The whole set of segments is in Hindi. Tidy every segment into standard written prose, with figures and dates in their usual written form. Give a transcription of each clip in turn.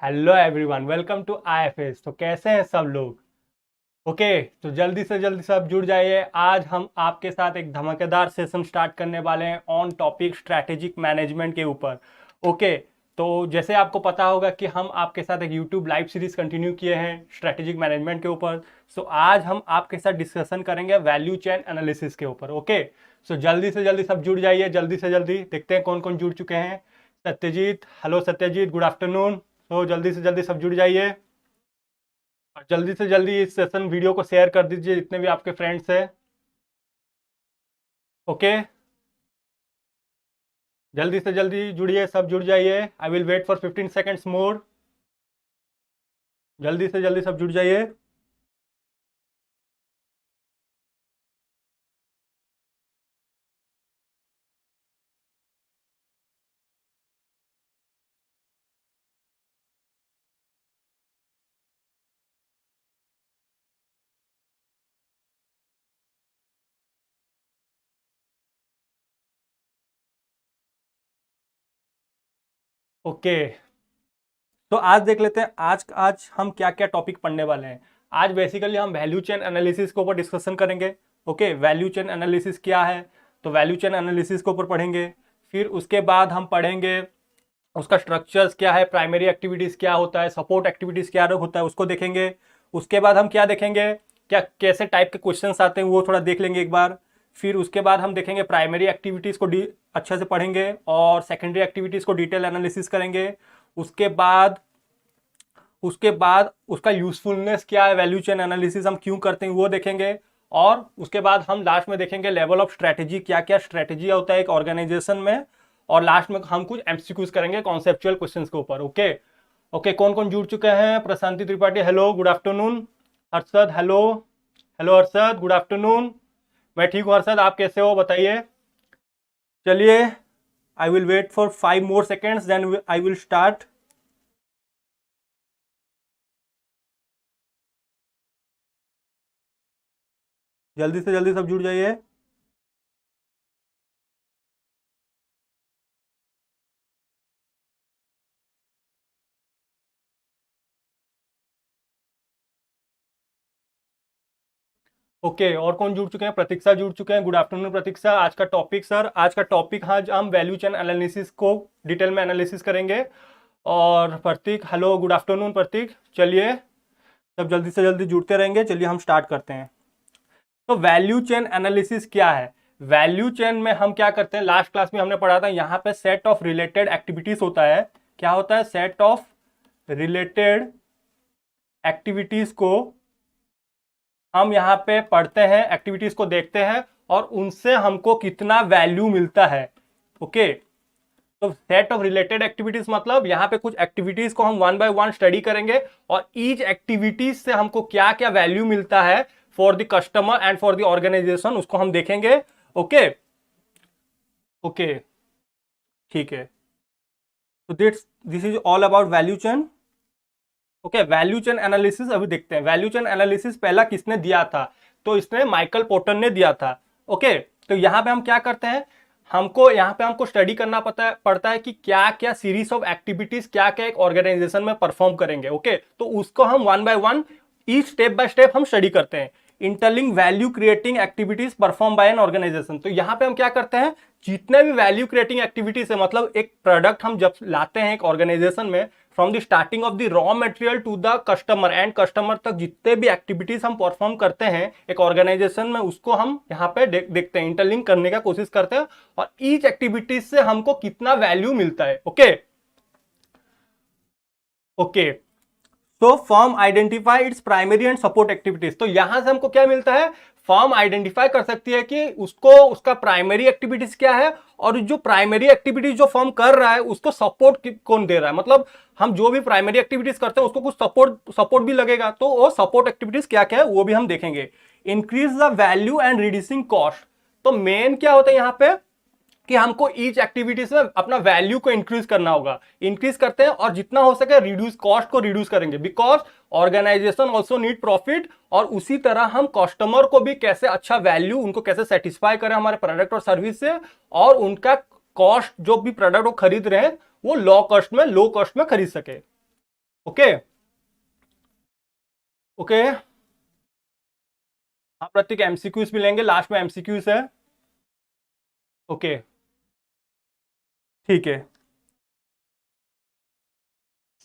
Hello everyone, welcome to IFS. तो कैसे हैं सब लोग? तो जल्दी से जल्दी सब जुड़ जाइए। आज हम आपके साथ एक धमाकेदार सेशन स्टार्ट करने वाले हैं ऑन टॉपिक स्ट्रैटेजिक मैनेजमेंट के ऊपर। ओके, तो जैसे आपको पता होगा कि हम आपके साथ एक यूट्यूब लाइव सीरीज कंटिन्यू किए हैं स्ट्रैटेजिक मैनेजमेंट के ऊपर। सो आज हम आपके साथ डिस्कशन करेंगे वैल्यू चेन एनालिसिस के ऊपर। ओके, सो जल्दी से जल्दी सब जुड़ जाइए। जल्दी से जल्दी देखते हैं कौन कौन जुड़ चुके हैं। Satyajit, hello Satyajit, good afternoon. तो जल्दी से जल्दी सब जुड़ जाइए और जल्दी से जल्दी इस सेशन वीडियो को शेयर कर दीजिए जितने भी आपके फ्रेंड्स हैं। ओके, जल्दी से जल्दी जुड़िए, सब जुड़ जाइए। I will wait for 15 seconds more. जल्दी से जल्दी सब जुड़ जाइए। ओके, तो आज देख लेते हैं आज आज हम क्या क्या टॉपिक पढ़ने वाले हैं। आज बेसिकली हम वैल्यू चेन एनालिसिस के ऊपर डिस्कशन करेंगे। ओके, वैल्यू चेन एनालिसिस क्या है, तो वैल्यू चेन एनालिसिस के ऊपर पढ़ेंगे। फिर उसके बाद हम पढ़ेंगे उसका स्ट्रक्चर्स क्या है, प्राइमरी एक्टिविटीज़ क्या होता है, सपोर्ट एक्टिविटीज़ क्या होता है, उसको देखेंगे। उसके बाद हम क्या देखेंगे, क्या कैसे टाइप के क्वेश्चंस आते हैं वो थोड़ा देख लेंगे एक बार। फिर उसके बाद हम देखेंगे प्राइमरी एक्टिविटीज़ को अच्छे से पढ़ेंगे और सेकेंडरी एक्टिविटीज़ को डिटेल एनालिसिस करेंगे। उसके बाद उसका यूजफुलनेस क्या है, वैल्यू चेन एनालिसिस हम क्यों करते हैं वो देखेंगे। और उसके बाद हम लास्ट में देखेंगे लेवल ऑफ स्ट्रैटेजी, क्या क्या स्ट्रैटेजी होता है एक ऑर्गेनाइजेशन में। और लास्ट में हम कुछ एमसीक्यूज करेंगे कॉन्सेप्चुअल क्वेश्चंस के ऊपर। ओके ओके, कौन कौन जुड़ चुके हैं? Prashanti Tripathi, hello, good afternoon. Harshad, hello. Hello Harshad, good afternoon. मैं ठीक हूँ हर्षद, आप कैसे हो बताइए? चलिए, I will wait for 5 more seconds, then I will start. जल्दी से जल्दी सब जुड़ जाइए। ओके, और कौन जुड़ चुके हैं? प्रतीक्षा जुड़ चुके हैं, गुड आफ्टरनून प्रतीक्षा। आज का टॉपिक सर, आज का टॉपिक आज हम वैल्यू चेन एनालिसिस को डिटेल में एनालिसिस करेंगे। और प्रतीक, हेलो, गुड आफ्टरनून प्रतीक। चलिए, सब जल्दी से जल्दी जुड़ते रहेंगे। चलिए हम स्टार्ट करते हैं। तो वैल्यू चेन एनालिसिस क्या है? वैल्यू चेन में हम क्या करते हैं, लास्ट क्लास में हमने पढ़ा था, यहाँ पे सेट ऑफ रिलेटेड एक्टिविटीज होता है। क्या होता है? सेट ऑफ रिलेटेड एक्टिविटीज को हम यहाँ पे पढ़ते हैं, एक्टिविटीज को देखते हैं और उनसे हमको कितना वैल्यू मिलता है। ओके, तो सेट ऑफ रिलेटेड एक्टिविटीज मतलब यहाँ पे कुछ एक्टिविटीज को हम वन बाय वन स्टडी करेंगे और ईच एक्टिविटीज से हमको क्या क्या वैल्यू मिलता है for the customer and for the organisation, उसको हम देखेंगे। ओके ओके, ठीक है। तो this is all about value chain. Okay, value chain analysis अभी देखते हैं। वैल्यू चेन एनालिसिस पहला किसने दिया था? तो इसने माइकल पोर्टर ने दिया था। ओके, तो यहाँ पे हम क्या करते हैं, हमको स्टडी करना पड़ता है कि क्या क्या सीरीज ऑफ एक्टिविटीज क्या क्या एक ऑर्गेनाइजेशन में परफॉर्म करेंगे। ओके, तो उसको हम one by one each step by step हम स्टडी करते हैं। Interlink value creating activities perform by an organisation. तो यहाँ पे हम क्या करते हैं, जितने भी वैल्यू क्रिएटिंग एक्टिविटीज है, मतलब एक प्रोडक्ट हम जब लाते हैं एक ऑर्गेनाइजेशन में, from the starting of the raw material to the customer end customer तक जितने भी एक्टिविटीज हम परफॉर्म करते हैं एक ऑर्गेनाइजेशन में, उसको हम यहाँ पे देखते हैं, इंटरलिंक करने का कोशिश करते हैं और ईच एक्टिविटीज से हमको कितना वैल्यू मिलता है। ओके ओके, तो firm identify its primary and support activities. तो यहां से हमको क्या मिलता है, फर्म आइडेंटिफाई कर सकती है कि उसका प्राइमरी एक्टिविटीज क्या है और जो प्राइमरी एक्टिविटीज जो फर्म कर रहा है उसको सपोर्ट कौन दे रहा है। मतलब हम जो भी प्राइमरी एक्टिविटीज करते हैं उसको कुछ सपोर्ट भी लगेगा, तो वो सपोर्ट एक्टिविटीज क्या क्या है वो भी हम देखेंगे। Increase the value and reducing cost. तो मेन क्या होता है यहाँ पे कि हमको ईच एक्टिविटीज में अपना वैल्यू को इंक्रीज करना होगा। इंक्रीज करते हैं और जितना हो सके रिड्यूस कॉस्ट को रिड्यूस करेंगे, because organisation also need profit. और उसी तरह हम कस्टमर को भी कैसे अच्छा वैल्यू, उनको कैसे सेटिस्फाई करें हमारे प्रोडक्ट और सर्विस से, और उनका कॉस्ट जो भी प्रोडक्ट वो खरीद रहे हैं वो लो कॉस्ट में खरीद सके। Okay okay. हाँ प्रत्येक एमसीक्यूज भी लेंगे, लास्ट में एमसीक्यूज है। ओके ठीक है।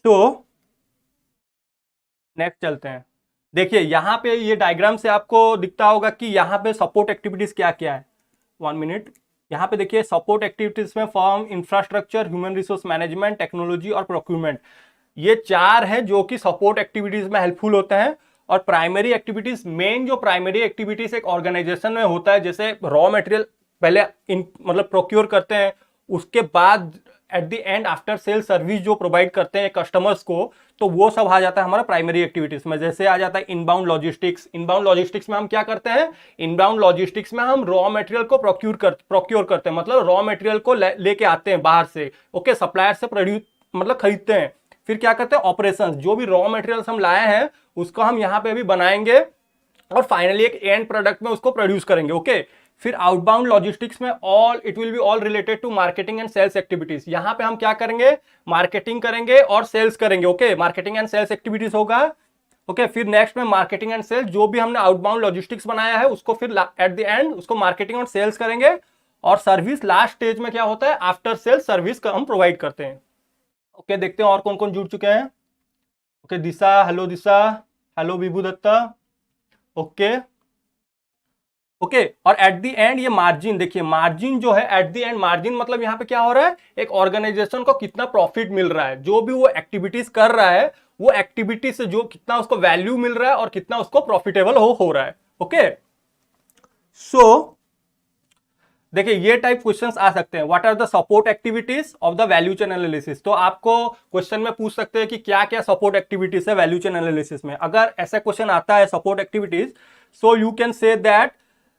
तो नेक्स्ट चलते हैं। देखिए यहाँ पे ये डायग्राम से आपको दिखता होगा कि यहाँ पे सपोर्ट एक्टिविटीज क्या क्या है। 1 मिनट। यहाँ पे देखिए सपोर्ट एक्टिविटीज में form, infrastructure, human resource management, technology और प्रोक्यूरमेंट, ये चार हैं जो कि सपोर्ट एक्टिविटीज में हेल्पफुल होते हैं। और प्राइमरी एक्टिविटीज, मेन जो प्राइमरी एक्टिविटीज एक ऑर्गेनाइजेशन में होता है, जैसे रॉ मटेरियल पहले मतलब प्रोक्योर करते हैं, उसके बाद eight the and after sale service जो प्रोवाइड करते हैं कस्टमर्स को, तो वो सब आ जाता है हमारा प्राइमरी एक्टिविटीज में। जैसे आ जाता है इनबाउंड लॉजिस्टिक्स। इनबाउंड लॉजिस्टिक्स में हम क्या करते हैं, इनबाउंड लॉजिस्टिक्स में हम रॉ मटेरियल को प्रोक्योर करते हैं, मतलब रॉ मटेरियल को लेके आते हैं बाहर से। ओके, सप्लायर से प्रोड्यूस मतलब खरीदते हैं। फिर क्या करते हैं, ऑपरेशंस, जो भी रॉ मटेरियल्स हम लाए हैं उसको हम यहाँ पे भी बनाएंगे और फाइनली एक एंड प्रोडक्ट में उसको प्रोड्यूस करेंगे। ओके। फिर आउटबाउंड लॉजिस्टिक्स में all it will be all related to marketing and sales activities. यहां पे हम क्या करेंगे, मार्केटिंग करेंगे और सेल्स करेंगे। Okay, marketing and sales activities होगा। ओके, फिर नेक्स्ट में मार्केटिंग एंड सेल्स, जो भी हमने आउटबाउंड लॉजिस्टिक्स बनाया है उसको फिर एट द एंड उसको मार्केटिंग और सेल्स करेंगे। और सर्विस लास्ट स्टेज में क्या होता है, आफ्टर सेल्स सर्विस का हम प्रोवाइड करते हैं। ओके, देखते हैं और कौन कौन जुड़ चुके हैं। Okay, Disha, hello Disha, hello Vibhu Datta. Okay okay. और एट द एंड ये मार्जिन, देखिए मार्जिन जो है एट द एंड, मार्जिन मतलब यहाँ पे क्या हो रहा है, एक ऑर्गेनाइजेशन को कितना प्रॉफिट मिल रहा है, जो भी वो एक्टिविटीज कर रहा है वो एक्टिविटी से जो कितना उसको वैल्यू मिल रहा है और कितना उसको प्रॉफिटेबल हो रहा है। ओके सो देखिए ये टाइप क्वेश्चंस आ सकते हैं, what are the support activities of the value chain analysis. तो आपको क्वेश्चन में पूछ सकते हैं कि क्या क्या सपोर्ट एक्टिविटीज है वैल्यू चेन एनालिसिस में। अगर ऐसा क्वेश्चन आता है support activities, so you can say that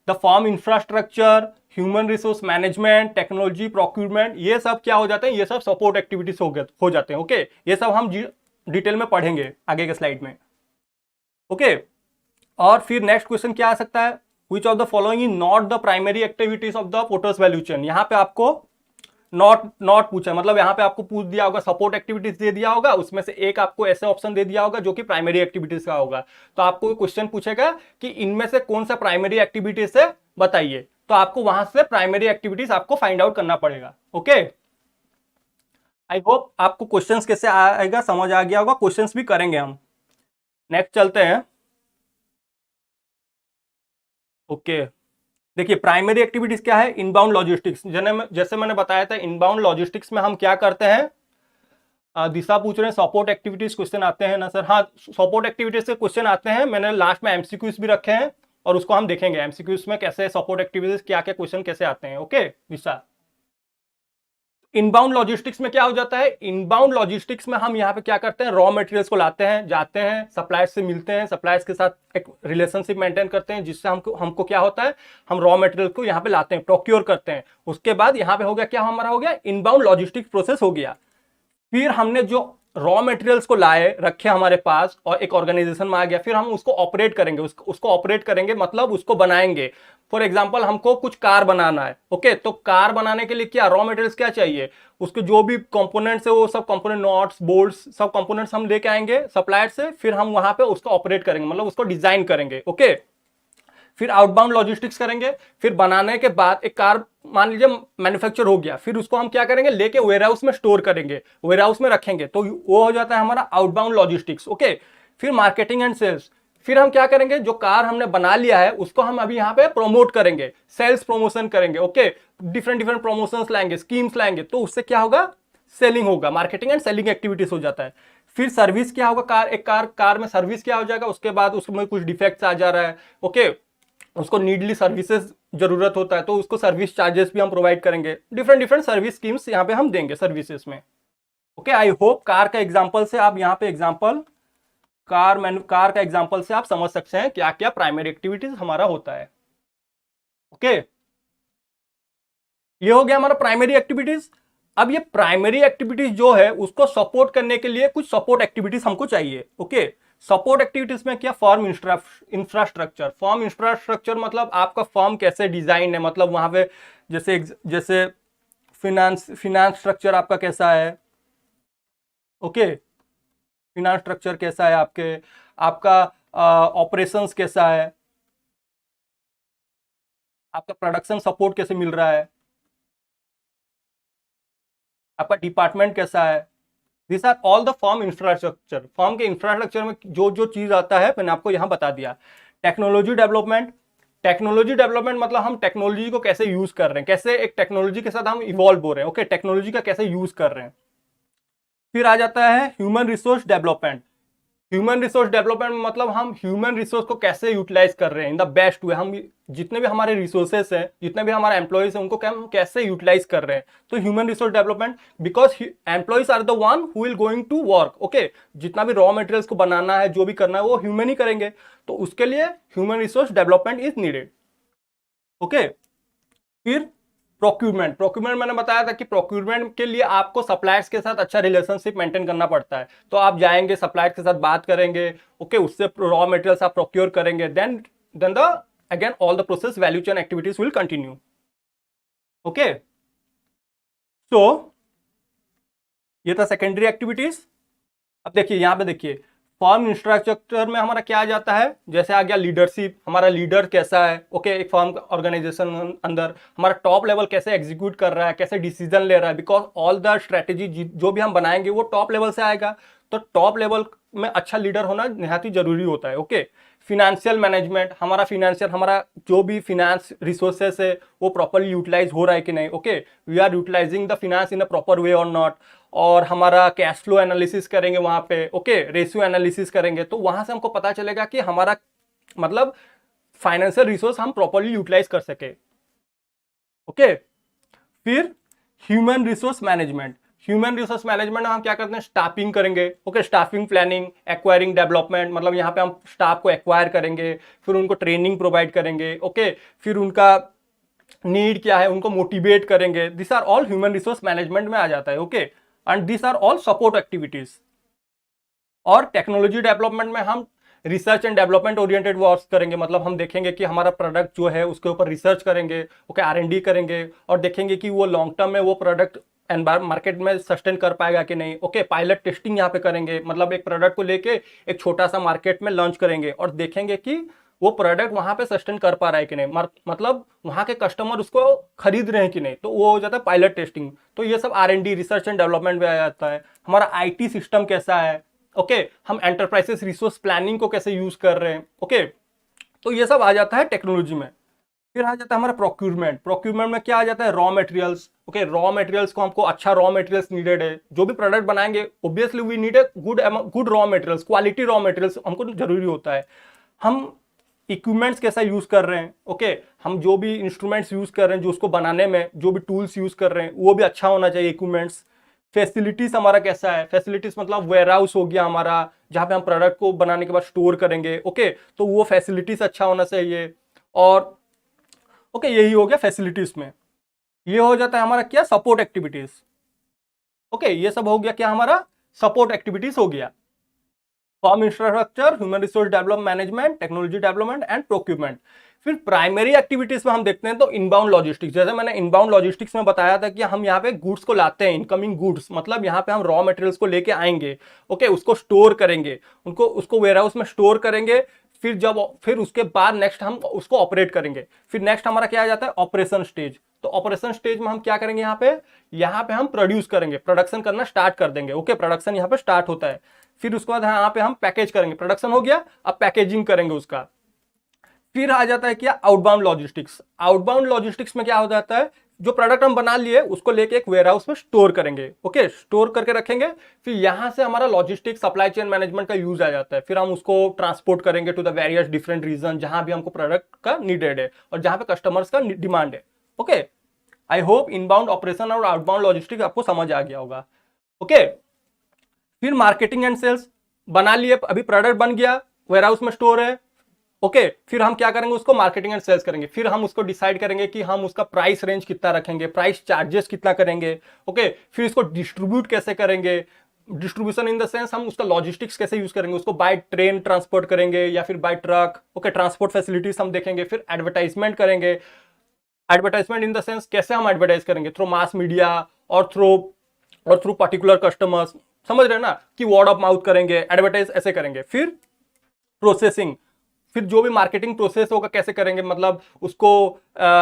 the form infrastructure, human resource management, technology, procurement, ये सब क्या हो जाते हैं, ये सब सपोर्ट एक्टिविटीज हो जाते हैं। ओके, ये सब हम डिटेल में पढ़ेंगे आगे के स्लाइड में। ओके और फिर नेक्स्ट क्वेश्चन क्या आ सकता है, which of the following is not the primary activities of the porters value chain. यहाँ पे आपको नॉट पूछा, मतलब यहाँ पे आपको पूछ दिया होगा, सपोर्ट एक्टिविटीज दे दिया होगा, उसमें से एक आपको ऐसे ऑप्शन दे दिया होगा जो कि प्राइमरी एक्टिविटीज का होगा। तो आपको क्वेश्चन पूछेगा कि इनमें से कौन सा प्राइमरी एक्टिविटीज है बताइए, तो आपको वहां से प्राइमरी एक्टिविटीज आपको फाइंड आउट करना पड़ेगा। ओके, आई होप आपको क्वेश्चंस कैसे आएगा समझ आ गया होगा, क्वेश्चंस भी करेंगे हम। नेक्स्ट चलते हैं। ओके देखिए प्राइमरी एक्टिविटीज क्या है, इनबाउंड लॉजिस्टिक्स। जैसे मैंने बताया था, इनबाउंड लॉजिस्टिक्स में हम क्या करते हैं, दिशा पूछ रहे हैं सपोर्ट एक्टिविटीज क्वेश्चन आते हैं ना सर। हाँ, सपोर्ट एक्टिविटीज से क्वेश्चन आते हैं, मैंने लास्ट में एमसीक्यूज भी रखे हैं और उसको हम देखेंगे एमसीक्यूज में कैसे सपोर्ट एक्टिविटीज क्या क्या क्वेश्चन कैसे आते हैं। ओके दिशा, इनबाउंड लॉजिस्टिक्स में क्या हो जाता है, इनबाउंड लॉजिस्टिक्स में हम यहाँ पे क्या करते हैं, रॉ मटेरियल्स को लाते हैं, जाते हैं सप्लायर्स से मिलते हैं, सप्लायर्स के साथ एक रिलेशनशिप मेंटेन करते हैं, जिससे हमको क्या होता है, हम रॉ मटेरियल को यहाँ पे लाते हैं, प्रोक्योर करते हैं। उसके बाद यहाँ पे हो गया क्या, हमारा हो गया इनबाउंड लॉजिस्टिक्स प्रोसेस हो गया। फिर हमने जो रॉ मटेरियल्स को लाए रखे हमारे पास और एक ऑर्गेनाइजेशन में आ गया, फिर हम उसको ऑपरेट करेंगे, उसको ऑपरेट करेंगे मतलब उसको बनाएंगे। फॉर एग्जांपल हमको कुछ कार बनाना है। ओके, तो कार बनाने के लिए क्या रॉ मटेरियल्स क्या चाहिए, उसके जो भी कंपोनेंट्स है वो सब कंपोनेंट, नॉट्स, बोल्ट्स, सब कंपोनेंट्स हम लेके आएंगे सप्लायर से, फिर हम वहां पे उसको ऑपरेट करेंगे, मतलब उसको डिजाइन करेंगे। ओके, फिर आउटबाउंड लॉजिस्टिक्स करेंगे, फिर बनाने के बाद एक कार मान लीजिए मैन्युफैक्चर हो गया, फिर उसको हम क्या करेंगे, लेके वेयरहाउस में स्टोर करेंगे, वेयरहाउस में रखेंगे, तो वो हो जाता है हमारा आउटबाउंड लॉजिस्टिक्स। ओके, फिर मार्केटिंग एंड सेल्स, फिर हम क्या करेंगे, जो कार हमने बना लिया है उसको हम अभी यहाँ पे प्रमोट करेंगे, सेल्स प्रमोशन करेंगे। ओके, डिफरेंट डिफरेंट प्रमोशंस लाएंगे, स्कीम्स लाएंगे, तो उससे क्या होगा, सेलिंग होगा, मार्केटिंग एंड सेलिंग एक्टिविटीज हो जाता है। फिर सर्विस क्या होगा, कार में सर्विस क्या हो जाएगा, उसके बाद उसमें कुछ डिफेक्ट्स आ जा रहा है, ओके, उसको नीडली सर्विसेज जरूरत होता है, तो उसको सर्विस चार्जेस भी हम प्रोवाइड करेंगे, डिफरेंट डिफरेंट सर्विस स्कीम्स यहाँ पे हम देंगे सर्विसेज में। ओके, आई होप कार का एग्जांपल से आप यहाँ पे एग्जांपल कार का एग्जांपल से आप समझ सकते हैं क्या क्या प्राइमरी एक्टिविटीज हमारा होता है। ओके, ये हो गया हमारा प्राइमरी एक्टिविटीज। अब ये प्राइमरी एक्टिविटीज जो है उसको सपोर्ट करने के लिए कुछ सपोर्ट एक्टिविटीज हमको चाहिए। ओके, सपोर्ट एक्टिविटीज में क्या, फॉर्म इंफ्रास्ट्रक्चर। फॉर्म इंफ्रास्ट्रक्चर मतलब आपका फॉर्म कैसे डिजाइन है, मतलब वहां पे जैसे जैसे फिनांस स्ट्रक्चर आपका कैसा है। ओके, फिनांस स्ट्रक्चर कैसा है आपके, आपका ऑपरेशंस कैसा है, आपका प्रोडक्शन सपोर्ट कैसे मिल रहा है, आपका डिपार्टमेंट कैसा है। This are all the form infrastructure. Form के इंफ्रास्ट्रक्चर में जो जो चीज आता है मैंने आपको यहां बता दिया। टेक्नोलॉजी डेवलपमेंट, टेक्नोलॉजी डेवलपमेंट मतलब हम टेक्नोलॉजी को कैसे यूज कर रहे हैं, कैसे एक टेक्नोलॉजी के साथ हम इवॉल्व हो रहे हैं। ओके, टेक्नोलॉजी का कैसे यूज कर रहे हैं। फिर आ जाता है human resource development. Human resource development मतलब हम ह्यूमन रिसोर्स को कैसे यूटिलाइज कर रहे हैं इन द बेस्ट वे। हम जितने भी हमारे रिसोर्सेस हैं, जितने भी हमारे एम्प्लॉयज हैं, उनको हम कैसे यूटिलाइज कर रहे हैं। तो human resource development, because employees are the one who will going to work. Okay, जितना भी रॉ मटेरियल्स को बनाना है, जो भी करना है, वो ह्यूमन ही करेंगे। तो उसके लिए human resource development is needed. Okay, फिर प्रोक्यूरमेंट। प्रोक्यूरमेंट मैंने बताया था कि प्रोक्यूरमेंट के लिए आपको सप्लायर्स के साथ अच्छा रिलेशनशिप मेंटेन करना पड़ता है। तो आप जाएंगे, सप्लायर्स के साथ बात करेंगे, ओके, उससे रॉ मटेरियल्स आप प्रोक्योर करेंगे, then the again all the process value chain activities will continue. Okay, so ये था सेकेंडरी एक्टिविटीज। अब देखिए यहां पे, देखिए फॉर्म इंफ्रास्ट्रक्चर में हमारा क्या आ जाता है। जैसे आ गया लीडरशिप, हमारा लीडर कैसा है। ओके, एक फॉर्म ऑर्गेनाइजेशन अंदर हमारा टॉप लेवल कैसे एग्जीक्यूट कर रहा है, कैसे डिसीजन ले रहा है। बिकॉज ऑल द स्ट्रेटेजी जो भी हम बनाएंगे वो टॉप लेवल से आएगा। तो टॉप लेवल में अच्छा लीडर होना निहायत ही जरूरी होता है। ओके, फिनेंशियल मैनेजमेंट, हमारा फिनेंशियल, हमारा जो भी फिनेंस रिसोर्सेस है वो प्रॉपरली यूटिलाइज हो रहा है कि नहीं। Okay, we are utilising the finance in a proper way और नॉट। और हमारा कैश फ्लो एनालिसिस करेंगे वहां पे। ओके, रेशियो एनालिसिस करेंगे, तो वहां से हमको पता चलेगा कि हमारा मतलब फाइनेंशियल रिसोर्स हम प्रॉपरली यूटिलाइज कर सके। ओके, फिर human resource management. Human resource management में हम क्या करते हैं, स्टाफिंग करेंगे। Okay, staffing planning, acquiring development, मतलब यहाँ पे हम स्टाफ को एक्वायर करेंगे, फिर उनको ट्रेनिंग प्रोवाइड करेंगे। ओके, फिर उनका नीड क्या है उनको मोटिवेट करेंगे। This are all human resource management में आ जाता है। Okay, and this are all support activities. और टेक्नोलॉजी डेवलपमेंट में हम research and development oriented work करेंगे। मतलब हम देखेंगे कि हमारा प्रोडक्ट जो है उसके ऊपर रिसर्च करेंगे। ओके, R&D करेंगे और देखेंगे कि वो लॉन्ग टर्म में वो प्रोडक्ट मार्केट में सस्टेन कर पाएगा कि नहीं। ओके, पायलट टेस्टिंग यहाँ पे करेंगे। मतलब एक प्रोडक्ट को लेके एक छोटा सा मार्केट में लॉन्च करेंगे और देखेंगे कि वो प्रोडक्ट वहां पे सस्टेन कर पा रहा है कि नहीं, मतलब वहां के कस्टमर उसको खरीद रहे हैं कि नहीं। तो वो हो जाता है पायलट टेस्टिंग। तो ये सब R&D, रिसर्च एंड डेवलपमेंट में आ जाता है। हमारा IT सिस्टम कैसा है। ओके, हम एंटरप्राइजेस रिसोर्स प्लानिंग को कैसे यूज कर रहे हैं। ओके, तो ये सब आ जाता है टेक्नोलॉजी में। फिर आ जाता है हमारा प्रोक्यूरमेंट। प्रोक्यूरमेंट में क्या आ जाता है, raw materials. Okay, raw materials को हमको अच्छा रॉ मटेरियल्स नीडेड है। जो भी प्रोडक्ट बनाएंगे obviously we need a good raw materials, quality raw materials हमको जरूरी होता है। हम इक्विपमेंट्स कैसा यूज कर रहे हैं। ओके, हम जो भी इंस्ट्रूमेंट्स यूज कर रहे हैं, जो उसको बनाने में जो भी टूल्स यूज कर रहे हैं वो भी अच्छा होना चाहिए इक्विपमेंट्स। फैसिलिटीज हमारा कैसा है। फैसिलिटीज मतलब वेयर हाउस हो गया हमारा, जहां पे हम प्रोडक्ट को बनाने के बाद स्टोर करेंगे। ओके, तो वो फैसिलिटीज अच्छा होना चाहिए। और ओके, यही हो गया फैसिलिटीज में। ये हो जाता है हमारा क्या, सपोर्ट एक्टिविटीज। ओके, ये सब हो गया क्या, हमारा सपोर्ट एक्टिविटीज हो गया। Form infrastructure, human resource development management, technology development and procurement. फिर प्राइमरी एक्टिविटीज में हम देखते हैं तो इनबाउंड लॉजिस्टिक्स। जैसे मैंने इनबाउंड लॉजिस्टिक्स में बताया था कि हम यहाँ पे गुड्स को लाते हैं, इनकमिंग गुड्स, मतलब यहाँ पे हम रॉ मटेरियल्स को लेके आएंगे। ओके, उसको स्टोर करेंगे, उसको वेयर हाउस में स्टोर करेंगे। फिर उसके बाद नेक्स्ट हम उसको ऑपरेट करेंगे। फिर नेक्स्ट हमारा क्या आ जाता है, ऑपरेशन स्टेज। तो ऑपरेशन स्टेज में हम क्या करेंगे, यहाँ पे हम प्रोड्यूस करेंगे, प्रोडक्शन करना स्टार्ट कर देंगे। ओके, प्रोडक्शन यहाँ पे स्टार्ट होता है। फिर उसके बाद यहाँ पे हम पैकेज करेंगे, प्रोडक्शन हो गया, अब पैकेजिंग करेंगे उसका। फिर आ जाता है क्या, आउटबाउंड लॉजिस्टिक्स। आउटबाउंड लॉजिस्टिक्स में क्या हो जाता है, जो प्रोडक्ट हम बना लिए उसको लेके एक वेयर हाउस में स्टोर करेंगे। ओके, स्टोर करके रखेंगे। फिर यहां से हमारा लॉजिस्टिक्स, सप्लाई चेन मैनेजमेंट का यूज आ जाता है। फिर हम उसको ट्रांसपोर्ट करेंगे to the various different region जहां भी हमको प्रोडक्ट का नीडेड है और जहां पे कस्टमर्स का डिमांड है। Okay, I hope inbound operation और आउटबाउंड लॉजिस्टिक्स आपको समझ आ गया होगा। ओके, फिर मार्केटिंग एंड सेल्स। बना लिए, अभी प्रोडक्ट बन गया, वेयर हाउस में स्टोर है। ओके, फिर हम क्या करेंगे, उसको मार्केटिंग एंड सेल्स करेंगे। फिर हम उसको डिसाइड करेंगे कि हम उसका प्राइस रेंज कितना रखेंगे, प्राइस चार्जेस कितना करेंगे। ओके, फिर इसको डिस्ट्रीब्यूट कैसे करेंगे, डिस्ट्रीब्यूशन इन द सेंस हम उसका लॉजिस्टिक्स कैसे यूज करेंगे, उसको बाय ट्रेन ट्रांसपोर्ट करेंगे या फिर by truck. Okay, transport facilities हम देखेंगे। फिर एडवर्टाइजमेंट करेंगे। एडवर्टाइजमेंट इन द सेंस कैसे हम एडवर्टाइज करेंगे, थ्रू मास मीडिया और थ्रू पर्टिकुलर कस्टमर्स। समझ रहे हैं ना, कि वर्ड ऑफ माउथ करेंगे, एडवर्टाइज ऐसे करेंगे। फिर प्रोसेसिंग, फिर जो भी मार्केटिंग प्रोसेस होगा कैसे करेंगे, मतलब उसको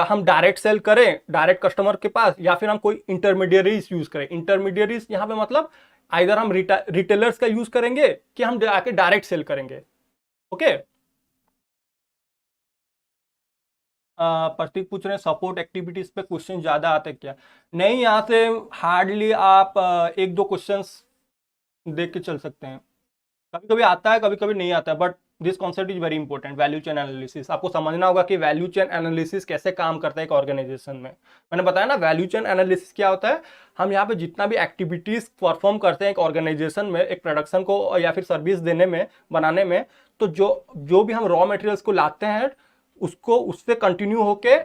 हम डायरेक्ट सेल करें डायरेक्ट कस्टमर के पास, या फिर हम कोई इंटरमीडियरीज यूज करें। इंटरमीडियरीज यहाँ पे मतलब आइदर हम रिटेलर्स का यूज करेंगे कि हम जाके डायरेक्ट सेल करेंगे। ओके। प्रतीक पूछ रहे हैं सपोर्ट एक्टिविटीज पे क्वेश्चन ज्यादा आते क्या? नहीं, यहाँ से हार्डली आप एक दो क्वेश्चंस देख के चल सकते हैं। कभी कभी आता है, कभी कभी नहीं आता है, but this concept is very important. Value chain analysis आपको समझना होगा कि वैल्यू चेन एनालिसिस कैसे काम करता है एक ऑर्गेनाइजेशन में। मैंने बताया ना वैल्यू चेन एनालिसिस क्या होता है। हम यहाँ पे जितना भी एक्टिविटीज परफॉर्म करते हैं एक ऑर्गेनाइजेशन में, एक प्रोडक्शन को या फिर सर्विस देने में, बनाने में, तो जो भी हम रॉ मटेरियल्स को लाते हैं उसको उससे कंटिन्यू होके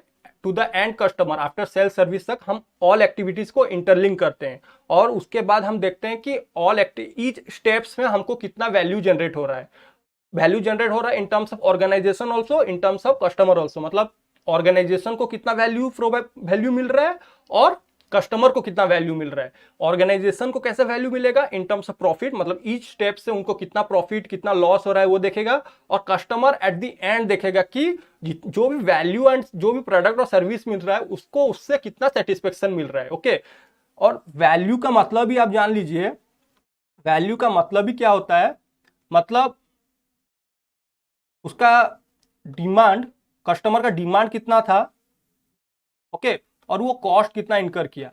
to the end customer after sale service तक हम ऑल एक्टिविटीज को इंटरलिंक करते हैं। और उसके बाद हम देखते हैं कि ईच स्टेप्स में हमको कितना वैल्यू जनरेट हो रहा है। वैल्यू जनरेट हो रहा है in terms of organisation also, in terms of customer also. मतलब ऑर्गेनाइजेशन को कितना वैल्यू मिल रहा है और कस्टमर को कितना वैल्यू मिल रहा है। ऑर्गेनाइजेशन को कैसे वैल्यू मिलेगा इन टर्म्स ऑफ प्रॉफिट, मतलब ईच स्टेप से उनको कितना प्रॉफिट कितना लॉस हो रहा है वो देखेगा। और कस्टमर एट द एंड देखेगा कि जो भी वैल्यू एंड जो भी प्रोडक्ट और सर्विस मिल रहा है उसको उससे कितना सेटिस्फेक्शन मिल रहा है। ओके। और वैल्यू का मतलब ही आप जान लीजिए, वैल्यू का मतलब ही क्या होता है, मतलब उसका डिमांड, कस्टमर का डिमांड कितना था, ओके, और वो कॉस्ट कितना इनकर किया,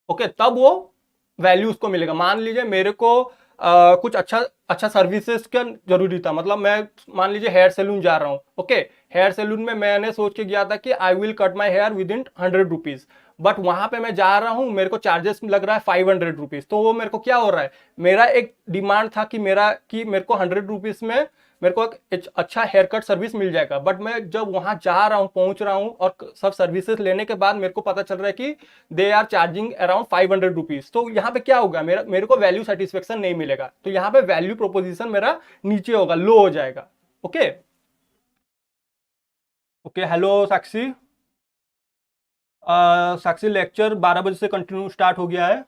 ओके, तब वो वैल्यू उसको मिलेगा। मान लीजिए मेरे को कुछ अच्छा सर्विसेज का जरूरी था, मतलब मैं मान लीजिए हेयर सैलून जा रहा हूँ, ओके। हेयर सैलून में मैंने सोच के गया था कि I will cut my here with in 100 rupees, but वहां पे मैं जा रहा हूं मेरे को चार्जेस लग रहा है 500 रुपीज। तो वो मेरे को क्या हो रहा है, मेरा एक डिमांड था कि मेरे को 100 रुपीज में मेरे को एक अच्छा हेयर कट सर्विस मिल जाएगा, बट मैं जब वहां जा रहा हूं पहुंच रहा हूं और सब सर्विसेज लेने के बाद मेरे को पता चल रहा है कि they are charging around 500 rupees. तो यहाँ पे क्या होगा, मेरे को वैल्यू सेटिस्फेक्शन नहीं मिलेगा। तो यहाँ पे वैल्यू प्रोपोजिशन मेरा नीचे होगा, लो हो जाएगा। Okay okay. हेलो साक्षी, साक्षी लेक्चर 12 बजे से कंटिन्यू स्टार्ट हो गया है।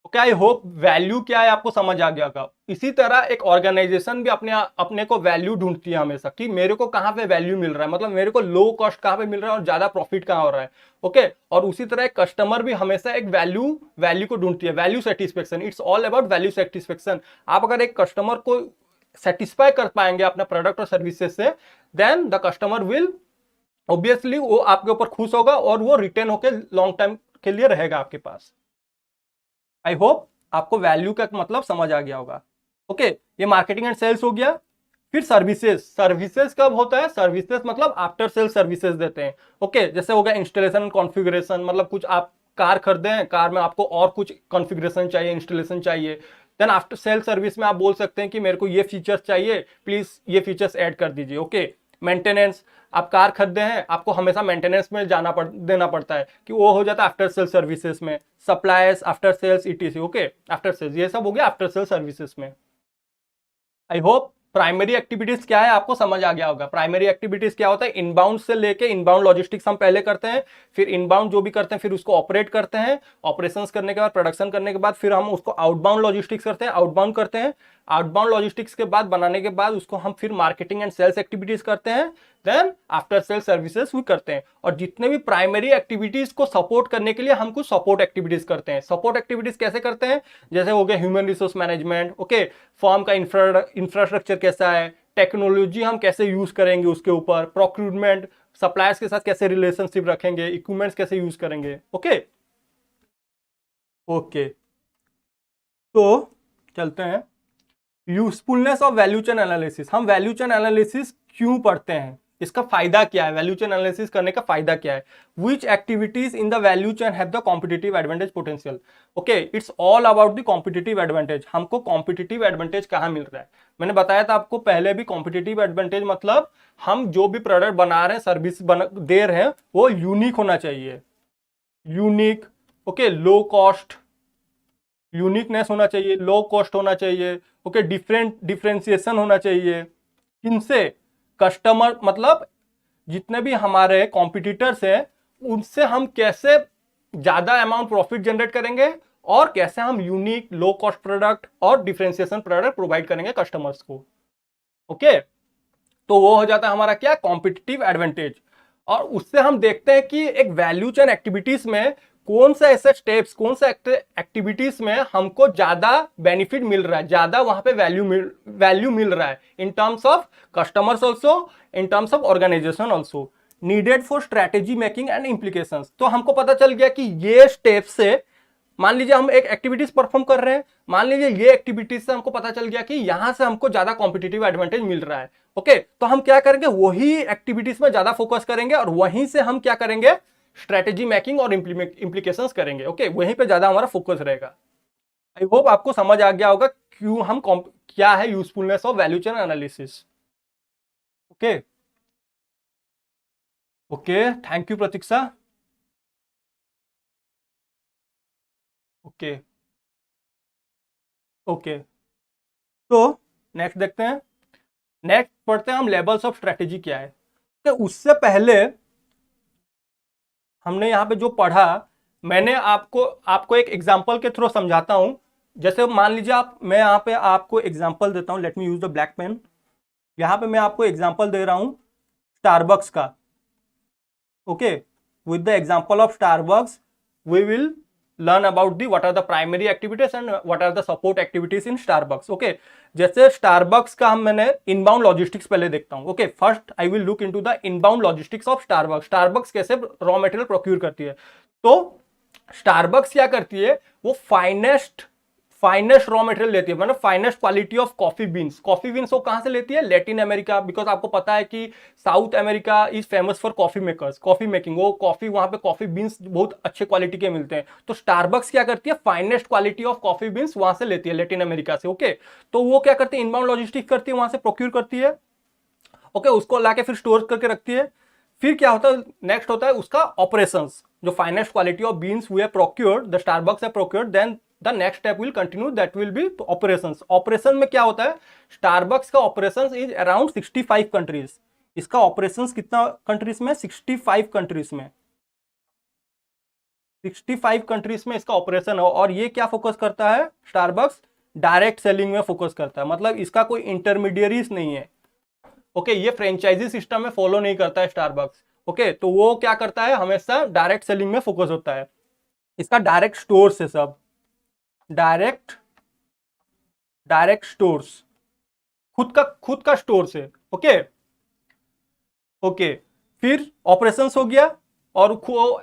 ओके, आई होप वैल्यू क्या है आपको समझ आ गया होगा। इसी तरह एक ऑर्गेनाइजेशन भी अपने को वैल्यू ढूंढती है हमेशा कि मेरे को कहां पे वैल्यू मिल रहा है, मतलब मेरे को लो कॉस्ट कहां पे मिल रहा है और ज्यादा प्रॉफिट कहां हो रहा है। ओके। और उसी तरह एक कस्टमर भी हमेशा एक वैल्यू को ढूंढती है, value satisfaction. It's all about value satisfaction. आप अगर एक कस्टमर को सेटिस्फाई कर पाएंगे अपना प्रोडक्ट और सर्विसेज से, then the customer will obviously वो आपके ऊपर खुश होगा और वो रिटेन होकर लॉन्ग टाइम के लिए रहेगा आपके पास। आई होप आपको वैल्यू का मतलब समझ आ गया होगा। ओके, ये मार्केटिंग एंड सेल्स हो गया। फिर सर्विसेज, सर्विसेज कब होता है, सर्विसेज मतलब आफ्टर सेल सर्विसेज देते हैं। ओके, जैसे हो गया इंस्टॉलेशन एंड कॉन्फ़िगरेशन, मतलब कुछ आप कार खरीदे हैं, कार में आपको और कुछ कॉन्फ़िगरेशन चाहिए, इंस्टॉलेशन चाहिए, देन आफ्टर सेल सर्विस में आप बोल सकते हैं कि मेरे को ये फीचर्स चाहिए, प्लीज ये फीचर्स ऐड कर दीजिए। ओके। मेंटेनेंस, आप कार खरीदे हैं, आपको हमेशा मेंटेनेंस में देना पड़ता है, कि वो हो जाता है आफ्टर सेल सर्विसेज में। Suppliers, after sales, ETC. Okay, after sales ये सब हो गया आफ्टर सेल सर्विसेज में। आई होप प्राइमरी एक्टिविटीज क्या है आपको समझ आ गया होगा। प्राइमरी एक्टिविटीज क्या होता है, इनबाउंड से लेके इनबाउंड लॉजिस्टिक्स हम पहले करते हैं, फिर इनबाउंड जो भी करते हैं फिर उसको ऑपरेट करते हैं, ऑपरेशंस करने के बाद प्रोडक्शन करने के बाद फिर हम उसको आउटबाउंड लॉजिस्टिक्स करते हैं, आउटबाउंड करते हैं, आउटबाउंड लॉजिस्टिक्स के बाद बनाने के बाद उसको हम फिर मार्केटिंग एंड सेल्स एक्टिविटीज करते हैं, देन आफ्टर सेल सर्विसेज भी करते हैं। और जितने भी प्राइमरी एक्टिविटीज को सपोर्ट करने के लिए हम कुछ सपोर्ट एक्टिविटीज करते हैं। सपोर्ट एक्टिविटीज कैसे करते हैं, जैसे हो गया human resource management, okay, form का इंफ्रास्ट्रक्चर कैसा है, टेक्नोलॉजी हम कैसे यूज करेंगे उसके ऊपर, प्रोक्यूरमेंट, सप्लायर्स के साथ कैसे रिलेशनशिप रखेंगे, इक्विपमेंट्स कैसे यूज करेंगे। ओके ओके, तो चलते हैं usefulness of value chain analysis. हम वैल्यू चेन एनालिसिस क्यों पढ़ते हैं, इसका फायदा क्या है, वैल्यू चेन एनालिसिस करने का फायदा क्या है। Which activities in the value chain have the competitive advantage potential. Okay, it's all about the competitive advantage. हमको कॉम्पिटिटिव एडवांटेज कहाँ मिल रहा है, मैंने बताया था आपको पहले भी, कॉम्पिटिटिव एडवांटेज मतलब हम जो भी प्रोडक्ट बना रहे हैं, सर्विस दे रहे हैं, वो यूनिक होना चाहिए, unique, okay, low cost, uniqueness होना चाहिए, लो कॉस्ट होना चाहिए, ओके, डिफरेंशिएशन होना चाहिए। इनसे कस्टमर मतलब जितने भी हमारे कॉम्पिटिटर्स हैं उनसे हम कैसे ज्यादा अमाउंट प्रॉफिट जनरेट करेंगे और कैसे हम यूनिक लो कॉस्ट प्रोडक्ट और डिफरेंशिएशन प्रोडक्ट प्रोवाइड करेंगे कस्टमर्स को। ओके, तो वो हो जाता है हमारा क्या, कॉम्पिटिटिव एडवांटेज। और उससे हम देखते हैं कि एक वैल्यू चेन एक्टिविटीज में कौन सा ऐसे स्टेप्स, कौन सा एक्टिविटीज में हमको ज्यादा बेनिफिट मिल रहा है, ज्यादा वहां पे वैल्यू मिल रहा है in terms of customers also, in terms of organisation also, needed for strategy making and implications. तो हमको पता चल गया कि ये स्टेप से, मान लीजिए हम एक एक्टिविटीज परफॉर्म कर रहे हैं, मान लीजिए ये एक्टिविटीज से हमको पता चल गया कि यहां से हमको ज्यादा कॉम्पिटिटिव एडवांटेज मिल रहा है। ओके, तो हम क्या करेंगे, वही एक्टिविटीज में ज्यादा फोकस करेंगे और वहीं से हम क्या करेंगे, स्ट्रेटेजी मेकिंग और इम्प्लीकेशंस करेंगे। ओके, वहीं पे ज्यादा हमारा फोकस रहेगा। आई होप आपको समझ आ गया होगा क्यों हम क्या है usefulness of value chain analysis. Okay okay, thank you Pratiksha. Okay okay, तो नेक्स्ट देखते हैं, नेक्स्ट पढ़ते हैं हम लेवल्स ऑफ स्ट्रेटेजी क्या है। तो उससे पहले हमने यहाँ पे जो पढ़ा, मैंने आपको एक एग्जांपल के थ्रू समझाता हूं। जैसे मान लीजिए मैं यहाँ पे आपको एग्जांपल देता हूं, let me use the black pen. यहाँ पे मैं आपको एग्जांपल दे रहा हूं स्टारबक्स का। Okay, with the example of Starbucks we will learn about the what are the primary activities and what are the support activities in Starbucks। Okay, जैसे Starbucks का मैंने इनबाउंड लॉजिस्टिक्स पहले देखता हूं। Okay, first I will look into the inbound logistics of Starbucks। Starbucks कैसे रॉ मटेरियल प्रोक्यूर करती है। तो Starbucks क्या करती है, वो फाइनेस्ट रॉ मटेरियल लेती है, मतलब finest quality of coffee beans. Coffee beans वो कहां से लेती है, लैटिन अमेरिका, बिकॉज आपको पता है कि south America is famous for coffee makers, coffee making. वो कॉफी, वहां पे कॉफी बीन्स बहुत अच्छे क्वालिटी के मिलते हैं। तो स्टारबक्स क्या करती है, finest quality of coffee beans वहां से लेती है, लैटिन अमेरिका से। ओके, तो वो क्या करती है, इनबाउंड लॉजिस्टिक्स करती है, वहां से प्रोक्यूर करती है। ओके, उसको लाके फिर स्टोर करके रखती है। फिर क्या होता है, नेक्स्ट होता है उसका ऑपरेशंस। जो finest quality of beans we have procured, the Starbucks have procured, then the next step will continue, that will be operations. Operation में क्या होता है, स्टारबक्स का ऑपरेशंस इज अराउंड 65 कंट्रीज। इसका ऑपरेशंस कितना कंट्रीज में, 65 कंट्रीज में, 65 कंट्रीज में इसका ऑपरेशन है। और ये क्या फोकस करता है, स्टारबक्स डायरेक्ट सेलिंग में फोकस करता है, मतलब इसका कोई इंटरमीडियरीज नहीं है। ओके, ये फ्रेंचाइजी सिस्टम में फॉलो नहीं करता है स्टारबक्स। ओके, तो वो क्या करता है, हमेशा डायरेक्ट सेलिंग में फोकस होता है। इसका डायरेक्ट स्टोर्स है सब, डायरेक्ट स्टोर्स, खुद का स्टोर्स है। ओके ओके, फिर ऑपरेशंस हो गया, और